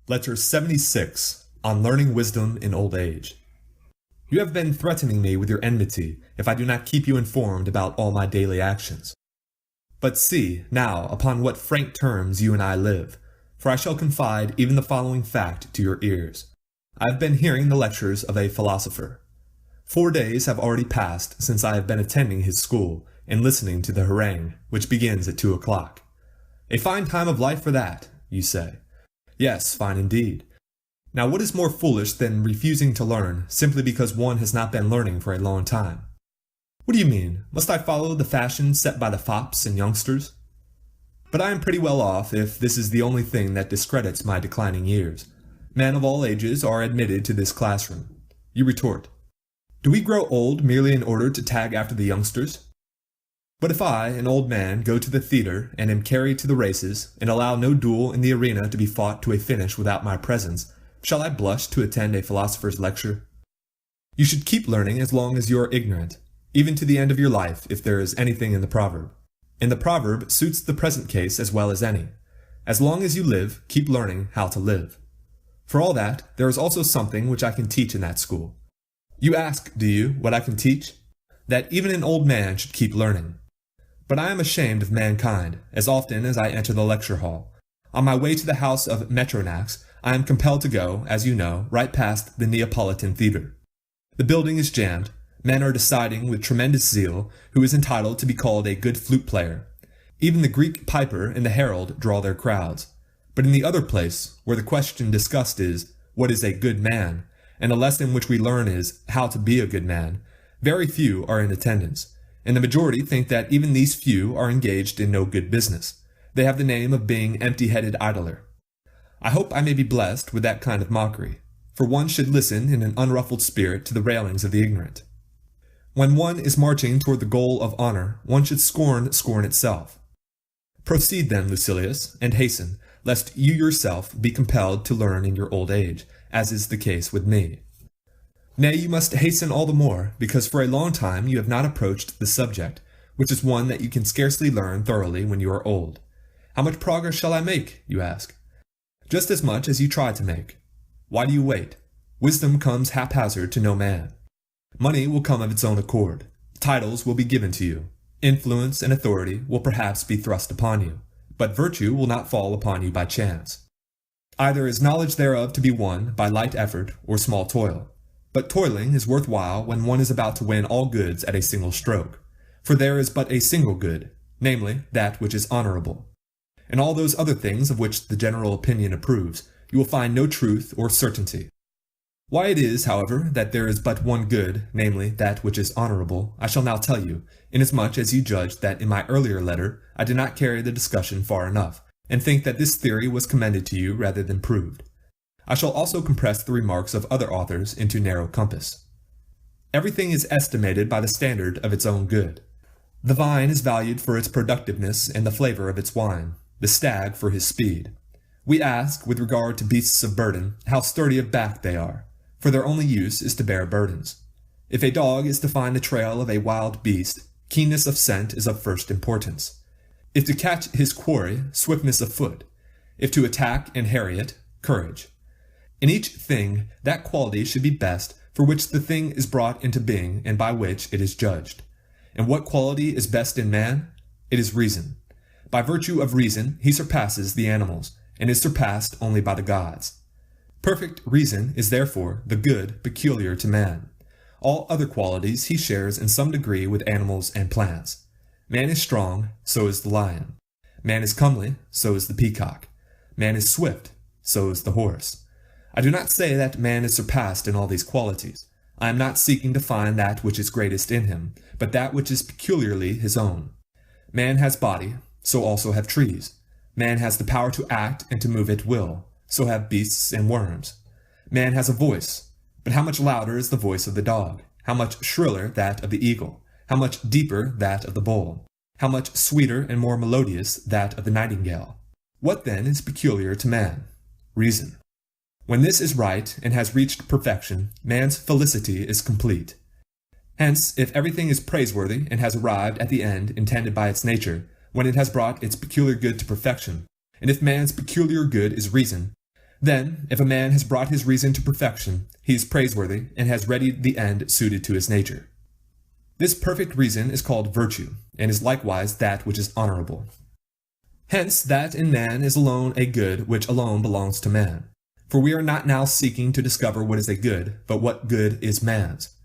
Letter 76, on learning wisdom in old age. You have been threatening me with your enmity if I do not keep you informed about all my daily actions. But see, now, upon what frank terms you and I live, for I shall confide even the following fact to your ears. I have been hearing the lectures of a philosopher. 4 days have already passed since I have been attending his school and listening to the harangue, which begins at 2 o'clock. A fine time of life for that, you say. Yes, fine indeed. Now what is more foolish than refusing to learn simply because one has not been learning for a long time? What do you mean? Must I follow the fashion set by the fops and youngsters? But I am pretty well off if this is the only thing that discredits my declining years. Men of all ages are admitted to this classroom. You retort, do we grow old merely in order to tag after the youngsters? But if I, an old man, go to the theater and am carried to the races, and allow no duel in the arena to be fought to a finish without my presence, shall I blush to attend a philosopher's lecture? You should keep learning as long as you are ignorant, even to the end of your life if there is anything in the proverb. And the proverb suits the present case as well as any. As long as you live, keep learning how to live. For all that, there is also something which I can teach in that school. You ask, do you, what I can teach? That even an old man should keep learning. But I am ashamed of mankind, as often as I enter the lecture hall. On my way to the house of Metronax, I am compelled to go, as you know, right past the Neapolitan Theatre. The building is jammed. Men are deciding with tremendous zeal who is entitled to be called a good flute player. Even the Greek piper and the herald draw their crowds. But in the other place, where the question discussed is, what is a good man, and the lesson which we learn is, how to be a good man, very few are in attendance. And the majority think that even these few are engaged in no good business. They have the name of being empty-headed idler. I hope I may be blessed with that kind of mockery, for one should listen in an unruffled spirit to the railings of the ignorant. When one is marching toward the goal of honor, one should scorn itself. Proceed then, Lucilius, and hasten, lest you yourself be compelled to learn in your old age, as is the case with me. Nay, you must hasten all the more, because for a long time you have not approached the subject, which is one that you can scarcely learn thoroughly when you are old. How much progress shall I make, you ask? Just as much as you try to make. Why do you wait? Wisdom comes haphazard to no man. Money will come of its own accord. Titles will be given to you. Influence and authority will perhaps be thrust upon you, but virtue will not fall upon you by chance. Either is knowledge thereof to be won by light effort or small toil. But toiling is worthwhile when one is about to win all goods at a single stroke, for there is but a single good, namely, that which is honorable. In all those other things of which the general opinion approves, you will find no truth or certainty. Why it is, however, that there is but one good, namely, that which is honorable, I shall now tell you, inasmuch as you judged that in my earlier letter I did not carry the discussion far enough, and think that this theory was commended to you rather than proved. I shall also compress the remarks of other authors into narrow compass. Everything is estimated by the standard of its own good. The vine is valued for its productiveness and the flavor of its wine, the stag for his speed. We ask, with regard to beasts of burden, how sturdy of back they are, for their only use is to bear burdens. If a dog is to find the trail of a wild beast, keenness of scent is of first importance. If to catch his quarry, swiftness of foot. If to attack and harry it, courage. In each thing, that quality should be best for which the thing is brought into being and by which it is judged. And what quality is best in man? It is reason. By virtue of reason, he surpasses the animals, and is surpassed only by the gods. Perfect reason is therefore the good peculiar to man. All other qualities he shares in some degree with animals and plants. Man is strong, so is the lion. Man is comely, so is the peacock. Man is swift, so is the horse. I do not say that man is surpassed in all these qualities. I am not seeking to find that which is greatest in him, but that which is peculiarly his own. Man has body, so also have trees. Man has the power to act and to move at will, so have beasts and worms. Man has a voice, but how much louder is the voice of the dog? How much shriller that of the eagle? How much deeper that of the bull? How much sweeter and more melodious that of the nightingale? What then is peculiar to man? Reason. When this is right and has reached perfection, man's felicity is complete. Hence, if everything is praiseworthy and has arrived at the end intended by its nature, when it has brought its peculiar good to perfection, and if man's peculiar good is reason, Then, if a man has brought his reason to perfection, he is praiseworthy and has readied the end suited to his nature. This perfect reason is called virtue, and is likewise that which is honorable. Hence, that in man is alone a good which alone belongs to man. For we are not now seeking to discover what is a good, but what good is man's.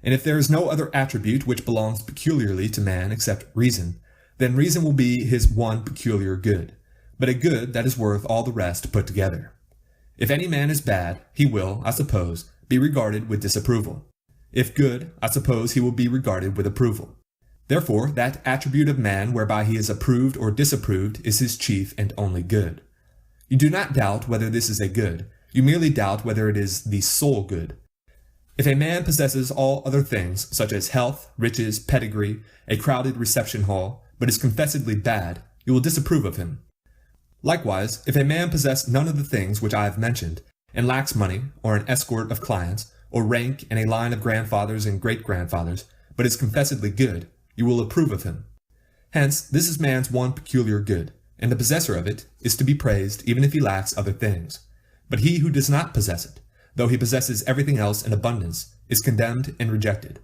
And if there is no other attribute which belongs peculiarly to man except reason, then reason will be his one peculiar good, but a good that is worth all the rest put together. If any man is bad, he will, I suppose, be regarded with disapproval. If good, I suppose he will be regarded with approval. Therefore, that attribute of man whereby he is approved or disapproved is his chief and only good. You do not doubt whether this is a good, you merely doubt whether it is the sole good. If a man possesses all other things, such as health, riches, pedigree, a crowded reception hall, but is confessedly bad, you will disapprove of him. Likewise, if a man possess none of the things which I have mentioned, and lacks money, or an escort of clients, or rank and a line of grandfathers and great-grandfathers, but is confessedly good, you will approve of him. Hence, this is man's one peculiar good, and the possessor of it is to be praised even if he lacks other things. But he who does not possess it, though he possesses everything else in abundance, is condemned and rejected.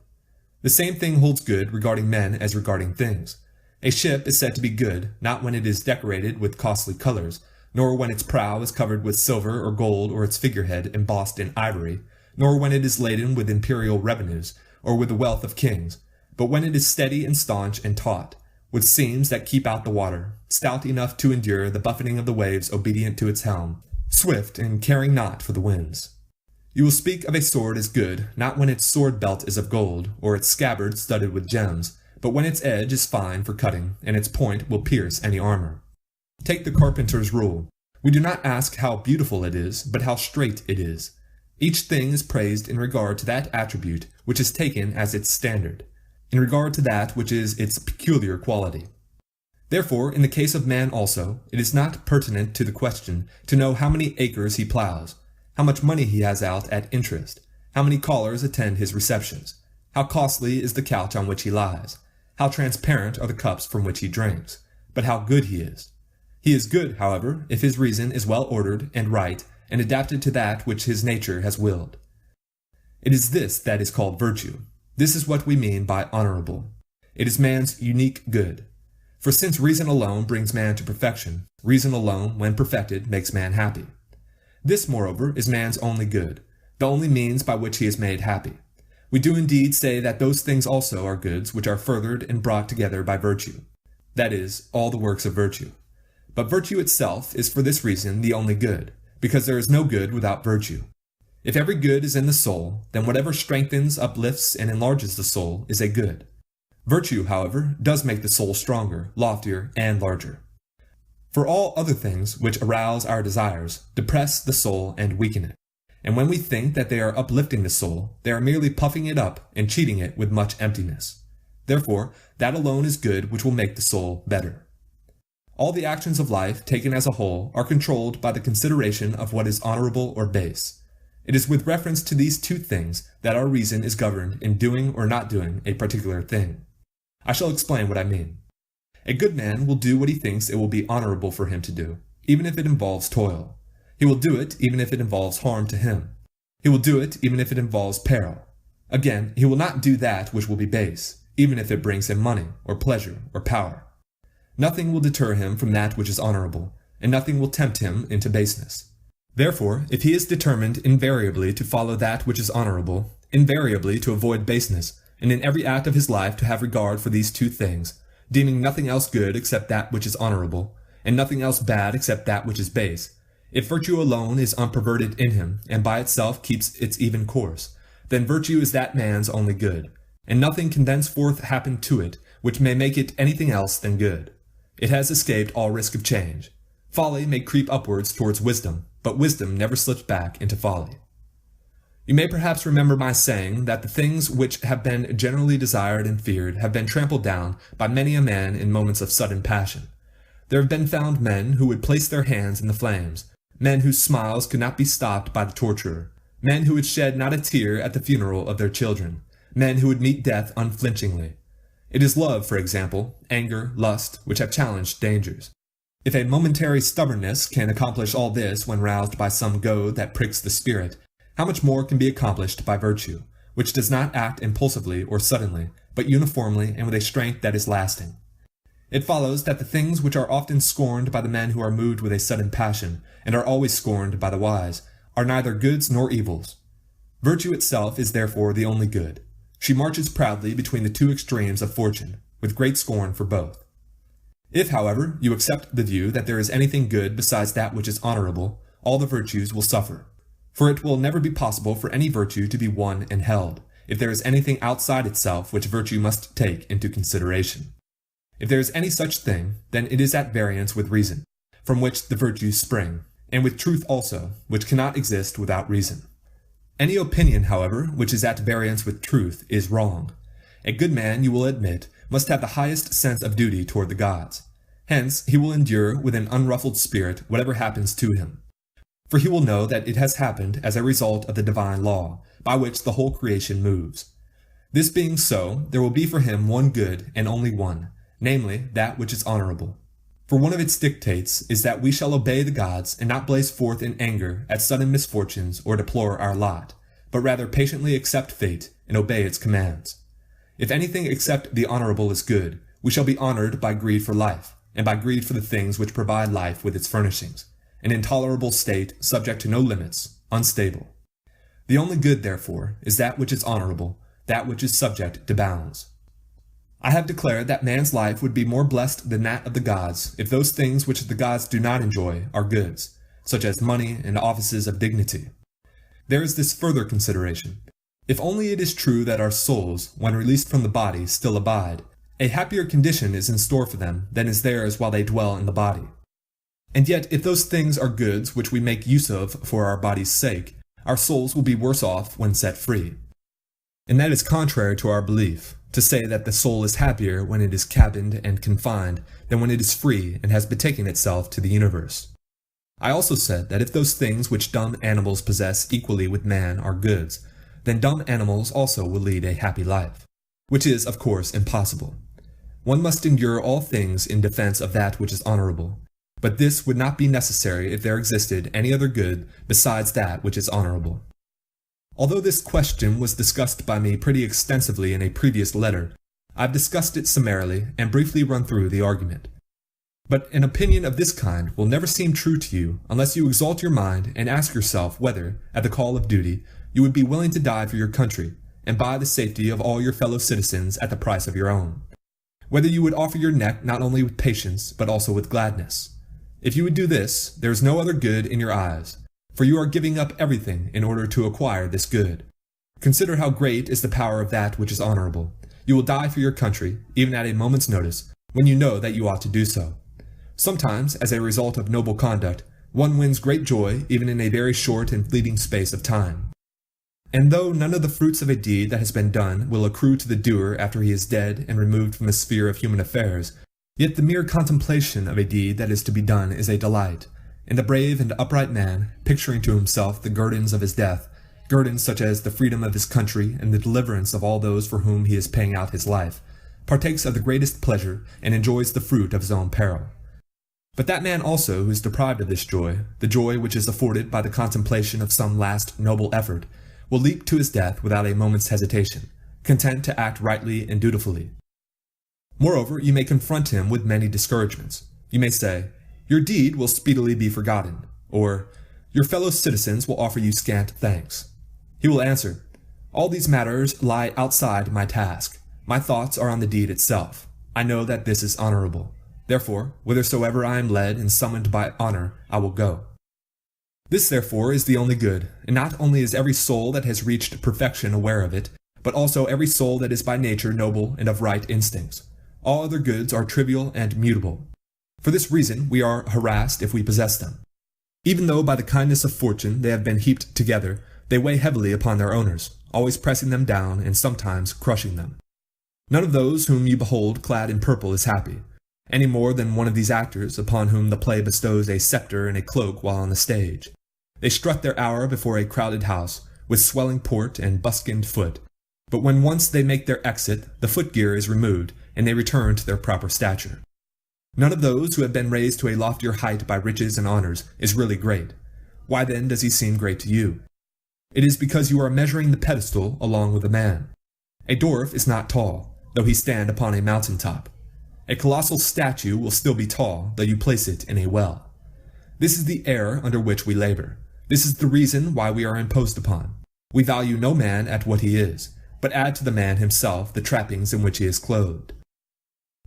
The same thing holds good regarding men as regarding things. A ship is said to be good, not when it is decorated with costly colors, nor when its prow is covered with silver or gold or its figurehead embossed in ivory, nor when it is laden with imperial revenues, or with the wealth of kings, but when it is steady and staunch and taut, with seams that keep out the water, stout enough to endure the buffeting of the waves obedient to its helm, swift and caring not for the winds. You will speak of a sword as good, not when its sword belt is of gold, or its scabbard studded with gems, but when its edge is fine for cutting, and its point will pierce any armor. Take the carpenter's rule. We do not ask how beautiful it is, but how straight it is. Each thing is praised in regard to that attribute which is taken as its standard, in regard to that which is its peculiar quality. Therefore, in the case of man also, it is not pertinent to the question to know how many acres he plows, how much money he has out at interest, how many callers attend his receptions, how costly is the couch on which he lies, how transparent are the cups from which he drinks, but how good he is. He is good, however, if his reason is well ordered and right, and adapted to that which his nature has willed. It is this that is called virtue. This is what we mean by honorable. It is man's unique good. For since reason alone brings man to perfection, reason alone, when perfected, makes man happy. This, moreover, is man's only good, the only means by which he is made happy. We do indeed say that those things also are goods which are furthered and brought together by virtue, that is, all the works of virtue. But virtue itself is for this reason the only good, because there is no good without virtue. If every good is in the soul, then whatever strengthens, uplifts, and enlarges the soul is a good. Virtue, however, does make the soul stronger, loftier, and larger. For all other things which arouse our desires depress the soul and weaken it. And when we think that they are uplifting the soul, they are merely puffing it up and cheating it with much emptiness. Therefore, that alone is good which will make the soul better. All the actions of life, taken as a whole, are controlled by the consideration of what is honorable or base. It is with reference to these two things that our reason is governed in doing or not doing a particular thing. I shall explain what I mean. A good man will do what he thinks it will be honorable for him to do, even if it involves toil. He will do it even if it involves harm to him. He will do it even if it involves peril. Again, he will not do that which will be base, even if it brings him money, or pleasure, or power. Nothing will deter him from that which is honorable, and nothing will tempt him into baseness. Therefore, if he is determined invariably to follow that which is honorable, invariably to avoid baseness, and in every act of his life to have regard for these two things, deeming nothing else good except that which is honorable, and nothing else bad except that which is base, if virtue alone is unperverted in him, and by itself keeps its even course, then virtue is that man's only good, and nothing can thenceforth happen to it which may make it anything else than good. It has escaped all risk of change. Folly may creep upwards towards wisdom, but wisdom never slips back into folly. You may perhaps remember my saying that the things which have been generally desired and feared have been trampled down by many a man in moments of sudden passion. There have been found men who would place their hands in the flames, men whose smiles could not be stopped by the torturer, men who would shed not a tear at the funeral of their children, men who would meet death unflinchingly. It is love, for example, anger, lust, which have challenged dangers. If a momentary stubbornness can accomplish all this when roused by some goad that pricks the spirit, how much more can be accomplished by virtue, which does not act impulsively or suddenly, but uniformly and with a strength that is lasting? It follows that the things which are often scorned by the men who are moved with a sudden passion, and are always scorned by the wise, are neither goods nor evils. Virtue itself is therefore the only good. She marches proudly between the two extremes of fortune, with great scorn for both. If, however, you accept the view that there is anything good besides that which is honorable, all the virtues will suffer. For it will never be possible for any virtue to be won and held, if there is anything outside itself which virtue must take into consideration. If there is any such thing, then it is at variance with reason, from which the virtues spring, and with truth also, which cannot exist without reason. Any opinion, however, which is at variance with truth is wrong. A good man, you will admit, must have the highest sense of duty toward the gods. Hence, he will endure with an unruffled spirit whatever happens to him. For he will know that it has happened as a result of the divine law, by which the whole creation moves. This being so, there will be for him one good and only one, namely, that which is honorable. For one of its dictates is that we shall obey the gods and not blaze forth in anger at sudden misfortunes or deplore our lot, but rather patiently accept fate and obey its commands. If anything except the honorable is good, we shall be honored by greed for life, and by greed for the things which provide life with its furnishings, an intolerable state subject to no limits, unstable. The only good, therefore, is that which is honorable, that which is subject to bounds. I have declared that man's life would be more blessed than that of the gods if those things which the gods do not enjoy are goods, such as money and offices of dignity. There is this further consideration. If only it is true that our souls, when released from the body, still abide, a happier condition is in store for them than is theirs while they dwell in the body. And yet, if those things are goods which we make use of for our body's sake, our souls will be worse off when set free. And that is contrary to our belief, to say that the soul is happier when it is cabined and confined than when it is free and has betaken itself to the universe. I also said that if those things which dumb animals possess equally with man are goods, then dumb animals also will lead a happy life, which is, of course, impossible. One must endure all things in defense of that which is honorable, but this would not be necessary if there existed any other good besides that which is honorable. Although this question was discussed by me pretty extensively in a previous letter, I've discussed it summarily and briefly run through the argument. But an opinion of this kind will never seem true to you unless you exalt your mind and ask yourself whether, at the call of duty, you would be willing to die for your country, and buy the safety of all your fellow citizens at the price of your own. Whether you would offer your neck not only with patience, but also with gladness. If you would do this, there is no other good in your eyes, for you are giving up everything in order to acquire this good. Consider how great is the power of that which is honorable. You will die for your country, even at a moment's notice, when you know that you ought to do so. Sometimes, as a result of noble conduct, one wins great joy even in a very short and fleeting space of time. And though none of the fruits of a deed that has been done will accrue to the doer after he is dead and removed from the sphere of human affairs, yet the mere contemplation of a deed that is to be done is a delight, and the brave and upright man, picturing to himself the guerdons of his death, guerdons such as the freedom of his country and the deliverance of all those for whom he is paying out his life, partakes of the greatest pleasure and enjoys the fruit of his own peril. But that man also who is deprived of this joy, the joy which is afforded by the contemplation of some last noble effort, will leap to his death without a moment's hesitation, content to act rightly and dutifully. Moreover, you may confront him with many discouragements. You may say, "Your deed will speedily be forgotten," or "Your fellow citizens will offer you scant thanks." He will answer, "All these matters lie outside my task. My thoughts are on the deed itself. I know that this is honorable. Therefore, whithersoever I am led and summoned by honor, I will go." This, therefore, is the only good, and not only is every soul that has reached perfection aware of it, but also every soul that is by nature noble and of right instincts. All other goods are trivial and mutable. For this reason, we are harassed if we possess them. Even though by the kindness of fortune they have been heaped together, they weigh heavily upon their owners, always pressing them down and sometimes crushing them. None of those whom you behold clad in purple is happy, any more than one of these actors upon whom the play bestows a scepter and a cloak while on the stage. They strut their hour before a crowded house, with swelling port and buskined foot, but when once they make their exit, the footgear is removed, and they return to their proper stature. None of those who have been raised to a loftier height by riches and honors is really great. Why then does he seem great to you? It is because you are measuring the pedestal along with a man. A dwarf is not tall, though he stand upon a mountain top. A colossal statue will still be tall, though you place it in a well. This is the error under which we labor. This is the reason why we are imposed upon. We value no man at what he is, but add to the man himself the trappings in which he is clothed.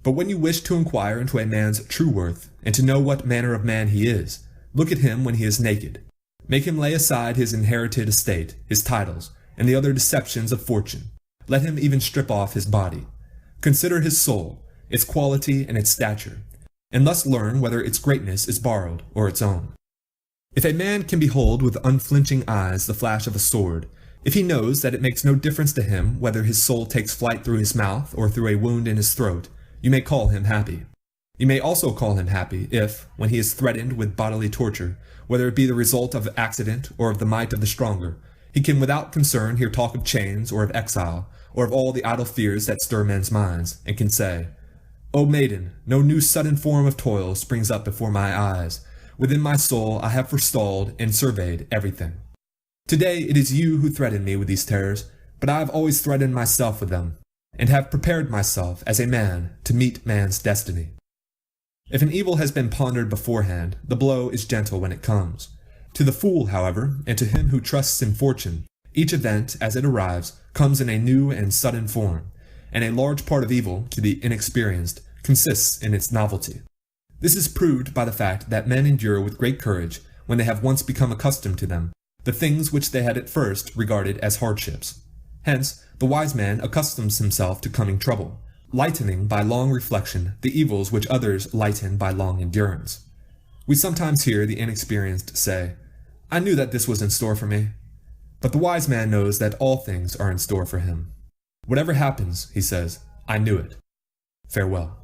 But when you wish to inquire into a man's true worth, and to know what manner of man he is, look at him when he is naked. Make him lay aside his inherited estate, his titles, and the other deceptions of fortune. Let him even strip off his body. Consider his soul, its quality and its stature, and thus learn whether its greatness is borrowed or its own. If a man can behold with unflinching eyes the flash of a sword, if he knows that it makes no difference to him whether his soul takes flight through his mouth or through a wound in his throat, you may call him happy. You may also call him happy if, when he is threatened with bodily torture, whether it be the result of accident or of the might of the stronger, he can without concern hear talk of chains or of exile, or of all the idle fears that stir men's minds, and can say, O maiden, no new sudden form of toil springs up before my eyes. Within my soul I have forestalled and surveyed everything. Today it is you who threaten me with these terrors, but I have always threatened myself with them, and have prepared myself as a man to meet man's destiny. If an evil has been pondered beforehand, the blow is gentle when it comes. To the fool, however, and to him who trusts in fortune, each event, as it arrives, comes in a new and sudden form, and a large part of evil, to the inexperienced, consists in its novelty. This is proved by the fact that men endure with great courage, when they have once become accustomed to them, the things which they had at first regarded as hardships. Hence, the wise man accustoms himself to coming trouble, lightening by long reflection the evils which others lighten by long endurance. We sometimes hear the inexperienced say, I knew that this was in store for me. But the wise man knows that all things are in store for him. Whatever happens, he says, I knew it. Farewell.